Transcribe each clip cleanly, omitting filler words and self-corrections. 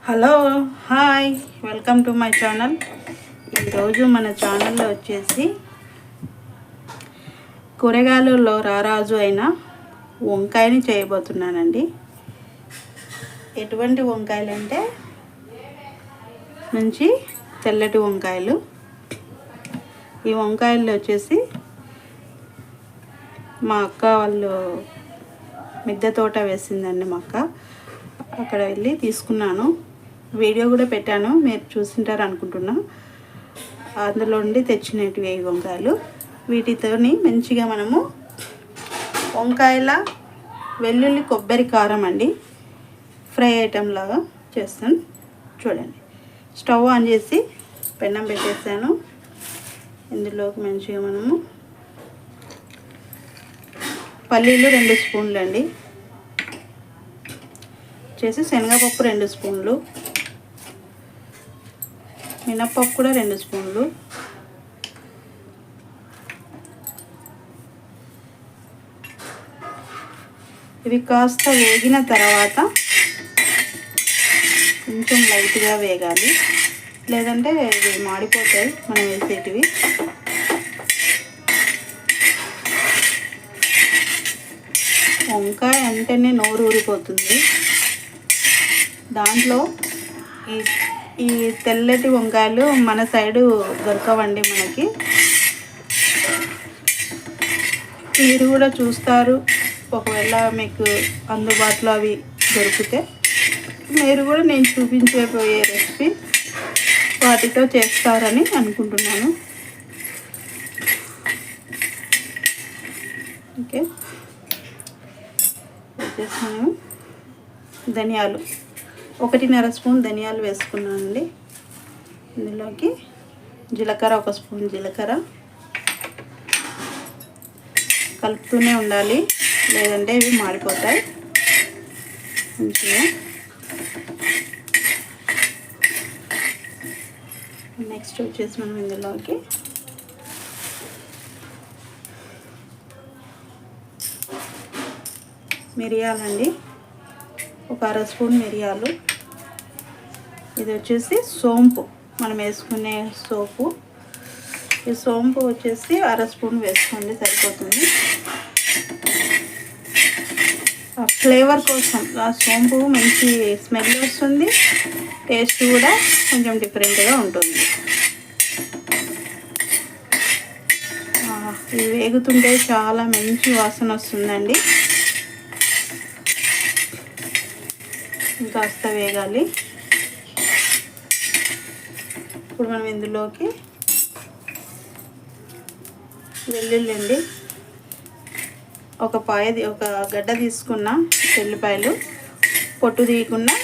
Hello hi welcome to my channel. ఈరోజు మన ఛానల్లో వచ్చేసి కూరగాయలలో రారాజు అయిన వంకాయని చేయబోతున్నానండి. ఎటువంటి వంకాయలు అంటే మంచి తెల్లటి వంకాయలు. ఈ వంకాయలు వచ్చేసి మా అక్క వాళ్ళు మిద్దె తోట వేసిందండి. మా అక్క అక్కడ వెళ్ళి తీసుకున్నాను. వీడియో కూడా పెట్టాను, మీరు చూసింటారు అనుకుంటున్నా. అందులో నుండి తెచ్చినవి ఈ వంకాయలు. వీటితోని మంచిగా మనము వంకాయల వెల్లుల్లి కొబ్బరి కారం అండి ఫ్రై ఐటెం లాగా చేస్తాను. చూడండి, స్టవ్ ఆన్ చేసి పెన్నం పెట్టేసాను. ఇందులోకి మంచిగా మనము పల్లీలు 2 స్పూన్లు అండి, వచ్చేసి శనగపప్పు 2 స్పూన్లు, మినప్పప్పు కూడా 2 స్పూన్లు, ఇవి కాస్త వేగిన తర్వాత కొంచెం లైట్గా వేగాలి, లేదంటే ఇవి మాడిపోతాయి మనం వేసేటివి. వంకాయ అంటేనే నోరు ఊరిపోతుంది. దాంట్లో ఈ తెల్లటి వంకాయలు మన సైడు దొరకవండి మనకి. మీరు కూడా చూస్తారు, ఒకవేళ మీకు అందుబాటులో అవి దొరికితే మీరు కూడా నేను చూపించబోయే రెసిపీ వాటితో చేస్తారని అనుకుంటున్నాను. ఓకే, వచ్చేసాను. ధనియాలు 1.5 స్పూన్ ధనియాలు వేసుకున్నానండి. ఇందులోకి జీలకర్ర 1 స్పూన్ జీలకర్ర కలుపుతూనే ఉండాలి, లేదంటే ఇవి మాడిపోతాయి. మంచిగా నెక్స్ట్ వచ్చేసి మనం ఇందులోకి మిరియాలండి, 1 అర స్పూన్ మిరియాలు. ఇది వచ్చేసి సోంపు, మనం వేసుకునే సోపు. ఈ సోంపు వచ్చేసి 1 స్పూన్ వేసుకోండి, సరిపోతుంది. ఆ ఫ్లేవర్ కోసం ఆ సోంపు మంచి స్మెల్ వస్తుంది, టేస్ట్ కూడా కొంచెం డిఫరెంట్గా ఉంటుంది. ఇవి వేగుతుంటే చాలా మంచి వాసన వస్తుందండి. కాస్త వేగాలి. ఇప్పుడు మనం ఇందులోకి వెల్లుల్లి అండి, ఒక గడ్డ తీసుకున్న వెల్లిపాయలు పొట్టు తీయకుండా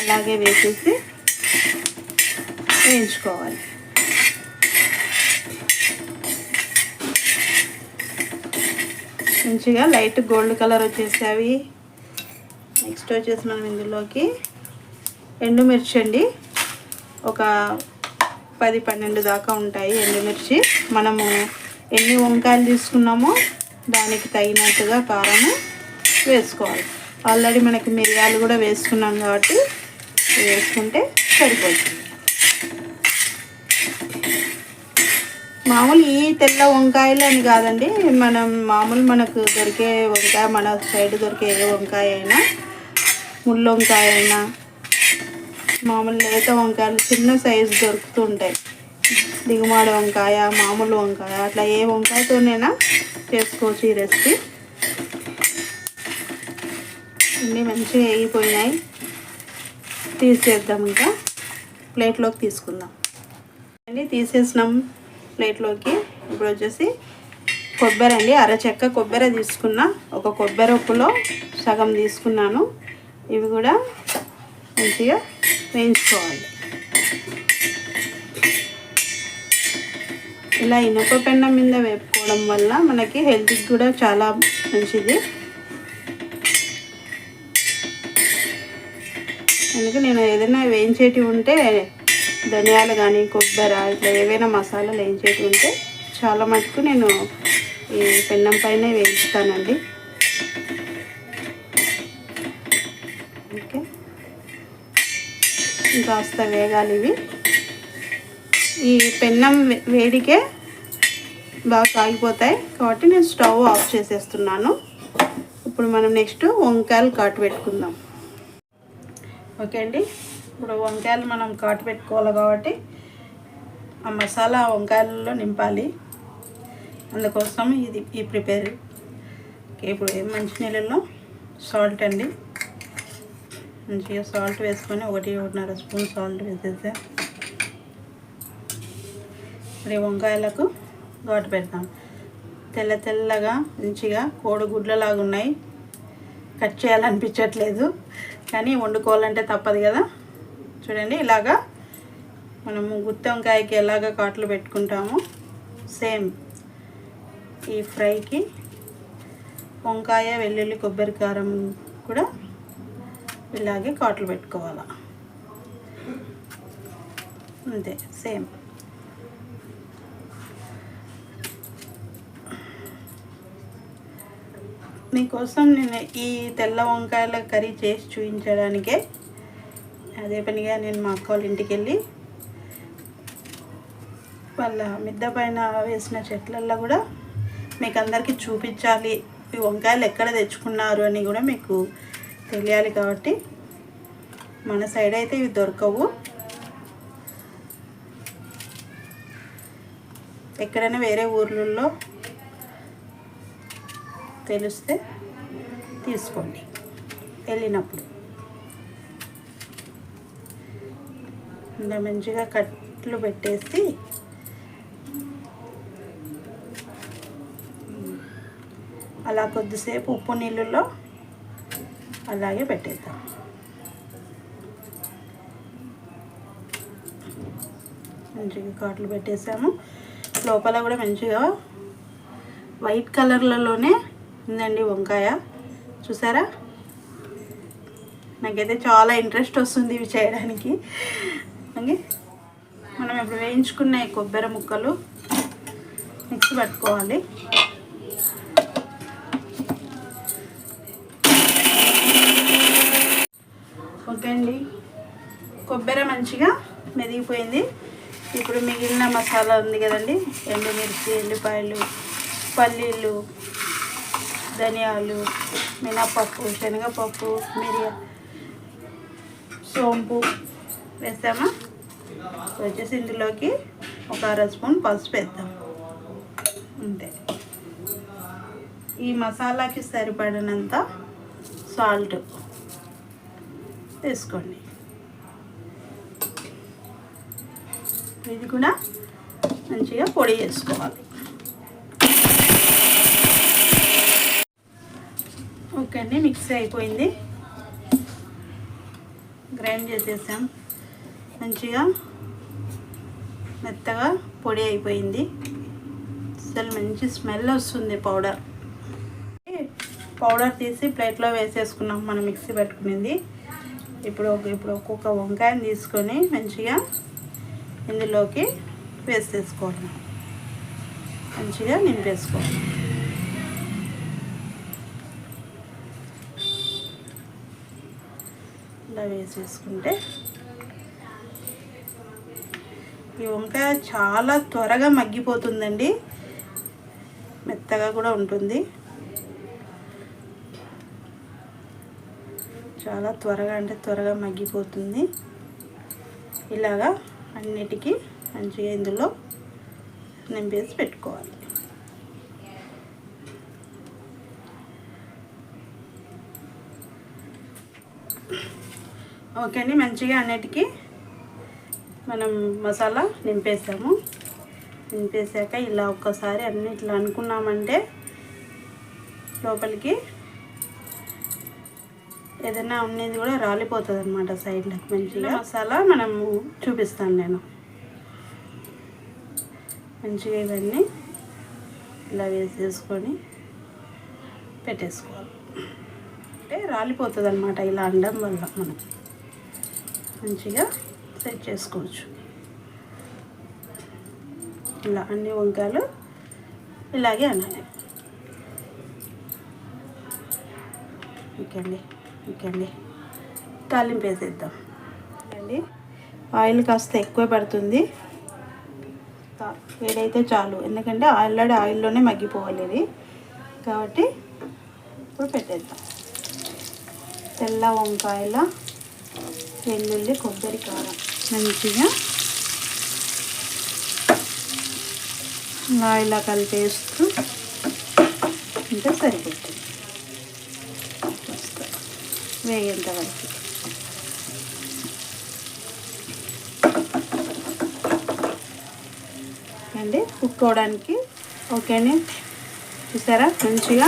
అలాగే వేసేసి వేయించుకోవాలి. మంచిగా లైట్ గోల్డ్ కలర్ వచ్చేసావి. నెక్స్ట్ వచ్చేసి మనం ఇందులోకి ఎండుమిర్చి అండి, ఒక 10-12 దాకా ఉంటాయి ఎండుమిర్చి. మనము ఎన్ని వంకాయలు తీసుకున్నామో దానికి తగినట్టుగా కారం వేసుకోవాలి. ఆల్రెడీ మనకి మిరియాలు కూడా వేసుకున్నాం కాబట్టి వేసుకుంటే సరిపోతుంది. మామూలు ఈ తెల్ల వంకాయలు అని కాదండి, మనకు దొరికే వంకాయ, మన సైడ్ దొరికే ఏ వంకాయ అయినా, ముళ్ళ వంకాయ అయినా, మామూలు లేత వంకాయలు చిన్న సైజు దొరుకుతుంటాయి. దిగుమాడ వంకాయ, మామూలు వంకాయ, అట్లా ఏ వంకాయతోనైనా చేసుకోవచ్చు ఈ రెసిపీ. అన్నీ మంచిగా వేగిపోయినాయి, తీసేద్దాం. ఇంకా ప్లేట్లోకి తీసుకుందాం అండి. తీసేసినాం ప్లేట్లోకి. ఇప్పుడు వచ్చేసి కొబ్బరి అండి, అరచెక్క కొబ్బరి తీసుకున్నా. ఒక కొబ్బరి ఉప్పులో సగం తీసుకున్నాను. ఇవి కూడా మంచిగా వేయించుకోవాలి. ఇలా ఇనుప పెన్నం మీద వేపుకోవడం వల్ల మనకి హెల్త్కి కూడా చాలా మంచిది. అందుకే నేను ఏదైనా వేయించేటివి ఉంటే, ధనియాలు కానీ కొబ్బరి ఇట్లా ఏవైనా మసాలాలు వేయించేటివి ఉంటే చాలా మటుకు నేను ఈ పెన్నం పైన వేయిస్తానండి. ఓకే, ఇంకాస్త వేగాలి ఇవి. ఈ పెన్నం వేడికే బాగా కాగిపోతాయి కాబట్టి నేను స్టవ్ ఆఫ్ చేసేస్తున్నాను. ఇప్పుడు మనం నెక్స్ట్ వంకాయలు కాటు పెట్టుకుందాం. ఓకే అండి, ఇప్పుడు వంకాయలు మనం కాటు పెట్టుకోవాలి కాబట్టి ఆ మసాలా వంకాయలలో నింపాలి. అందుకోసం ఈ ప్రిపేర్. ఇప్పుడు మంచినీళ్ళలో సాల్ట్ అండి, మంచిగా సాల్ట్ వేసుకొని 1.5 స్పూన్ సాల్ట్ వేసేసా. ఇప్పుడు వంకాయలకు ఘాటు పెడతాం. తెల్లగా మంచిగా కోడిగుడ్లలాగా ఉన్నాయి. కట్ చేయాలనిపించట్లేదు కానీ వండుకోవాలంటే తప్పదు కదా. చూడండి, ఇలాగా మనము గుత్తి వంకాయకి ఎలాగ కాట్లు పెట్టుకుంటామో సేమ్ ఈ ఫ్రైకి వంకాయ, వెల్లుల్లి, కొబ్బరి కారం కూడా ఇలాగే కాట్లు పెట్టుకోవాలి. అంతే, సేమ్. మీకోసం నేను ఈ తెల్ల వంకాయల కర్రీ చేసి చూపించడానికే అదే పనిగా నేను మా అక్క వాళ్ళ ఇంటికి వెళ్ళి వాళ్ళ మిద్ద పైన వేసిన చెట్లల్లో కూడా మీకు అందరికీ చూపించాలి, ఈ వంకాయలు ఎక్కడ తెచ్చుకున్నారు అని కూడా మీకు తెలియాలి. కాబట్టి మన సైడ్ అయితే ఇవి దొరకవు. ఎక్కడైనా వేరే ఊర్లలో తెలిస్తే తీసుకోండి వెళ్ళినప్పుడు. ఇలా మంచిగా కట్లు పెట్టేసి అలా కొద్దిసేపు ఉప్పు నీళ్ళలో అలాగే పెట్టేద్దాం. మంచిగా కాట్లు పెట్టేసాము. లోపల కూడా మంచిగా వైట్ కలర్లలోనే ఉందండి వంకాయ. చూసారా, నాకైతే చాలా ఇంట్రెస్ట్ వస్తుంది ఇవి చేయడానికి. ఓకే, మనం ఇప్పుడు వేయించుకున్న ఈ కొబ్బరి ముక్కలు మిక్సీ పట్టుకోవాలి. ఓకే అండి, కొబ్బరి మంచిగా మెదిగిపోయింది. ఇప్పుడు మిగిలిన మసాలా ఉంది కదండి, ఎండుమిర్చి, ఎల్లిపాయలు, పల్లీలు, ధనియాలు, మినపప్పు, శనగపప్పు, సోంపు వేస్తామా. వచ్చేసి ఇందులోకి 1/2 స్పూన్ పసుపు వేద్దాం. అంతే. ఈ మసాలాకి సరిపడినంత సాల్ట్ వేసుకోండి. ఇది కూడా మంచిగా పొడి చేసుకోవాలి. ఓకే అండి, మిక్సీ అయిపోయింది. గ్రైండ్ చేసేసాం. మంచిగా మెత్తగా పొడి అయిపోయింది. అసలు మంచి స్మెల్ వస్తుంది. పౌడర్ తీసి ప్లేట్లో వేసేసుకున్నాం మనం మిక్సీ పెట్టుకునేది. ఇప్పుడు ఒక్కొక్క వంకాయని తీసుకొని మంచిగా ఇందులోకి వేసేసుకోవాలి. మంచిగా నింపేసుకోవాలి. ఇలా వేసేసుకుంటే ఈ వంకాయ చాలా త్వరగా మగ్గిపోతుందండి, మెత్తగా కూడా ఉంటుంది. చాలా త్వరగా అంటే త్వరగా మగ్గిపోతుంది. ఇలాగా అన్నిటికీ మంచిగా ఇందులో నింపేసి పెట్టుకోవాలి. ఓకే అండి, మంచిగా అన్నిటికీ మనం మసాలా నింపేసాము. నింపేసాక ఇలా ఒక్కసారి అన్ని ఇట్లా అనుకున్నామంటే లోపలికి ఏదైనా ఉన్నది కూడా రాలిపోతుంది అన్నమాట సైడ్లకు. మంచిగా మసాలా మనము చూపిస్తాను నేను. మంచిగా ఇవన్నీ ఇలా వేసేసుకొని పెట్టేసుకోవాలి. అంటే రాలిపోతుంది అన్నమాట ఇలా అనడం వల్ల. మనం మంచిగా సెట్ చేసుకోవచ్చు. ఇలా అన్ని వంకాయలు ఇలాగే అనాలి. ఓకే అండి తాలింపు వేసేద్దాం అండి. ఆయిల్ కాస్త ఎక్కువ పడుతుంది, వేడైతే చాలు, ఎందుకంటే ఆల్రెడీ ఆయిల్లోనే మగ్గిపోవాలి ఇది కాబట్టి. ఇప్పుడు పెట్టేద్దాం. తెల్ల వంకాయల వెల్లుల్లి కొబ్బరి కారం మంచిగా ఇలా కలిపేస్తూ ఉంటే సరిపోతుంది వేగేంత వరకు. అండి కుక్ అవడానికి ఓకేనే. చూసారా మంచిగా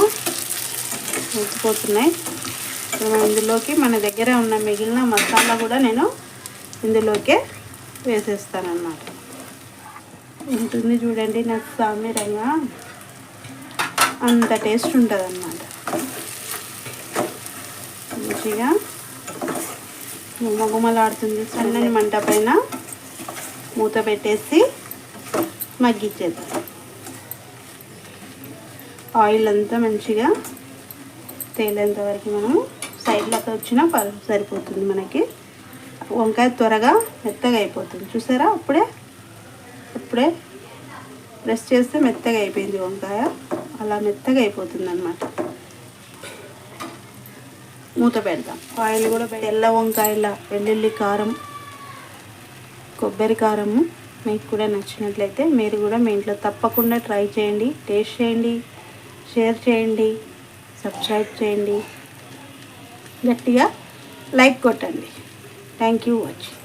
ఉడికిపోతున్నాయి. ఇందులోకి మన దగ్గర ఉన్న మిగిలిన మసాలా కూడా నేను ఇందులోకే వేసేస్తానన్నమాట. ఉంటుంది చూడండి, నాకు సామీరంగా అంత టేస్ట్ ఉంటుంది అన్నమాట. మంచిగా గుమగుమలాడుతుంది. సన్నని మంట పైన మూత పెట్టేసి మగ్గిచ్చేద్దాం. ఆయిల్ అంతా మంచిగా తేలేంత వరకు మనం సైడ్లోకి వచ్చినా సరిపోతుంది. మనకి వంకాయ త్వరగా మెత్తగా అయిపోతుంది. చూసారా, అప్పుడే ప్రెస్ చేస్తే మెత్తగా అయిపోయింది వంకాయ. అలా మెత్తగా అయిపోతుంది అన్నమాట. మూత పెడదాం. ఆయిల్ కూడా తెల్ల వంకాయల వెల్లుల్లి కారం కొబ్బరి కారము మీకు కూడా నచ్చినట్లయితే మీరు కూడా మీ ఇంట్లో తప్పకుండా ట్రై చేయండి, టేస్ట్ చేయండి, షేర్ చేయండి, సబ్స్క్రైబ్ చేయండి, గట్టిగా లైక్ కొట్టండి. Thank you watching.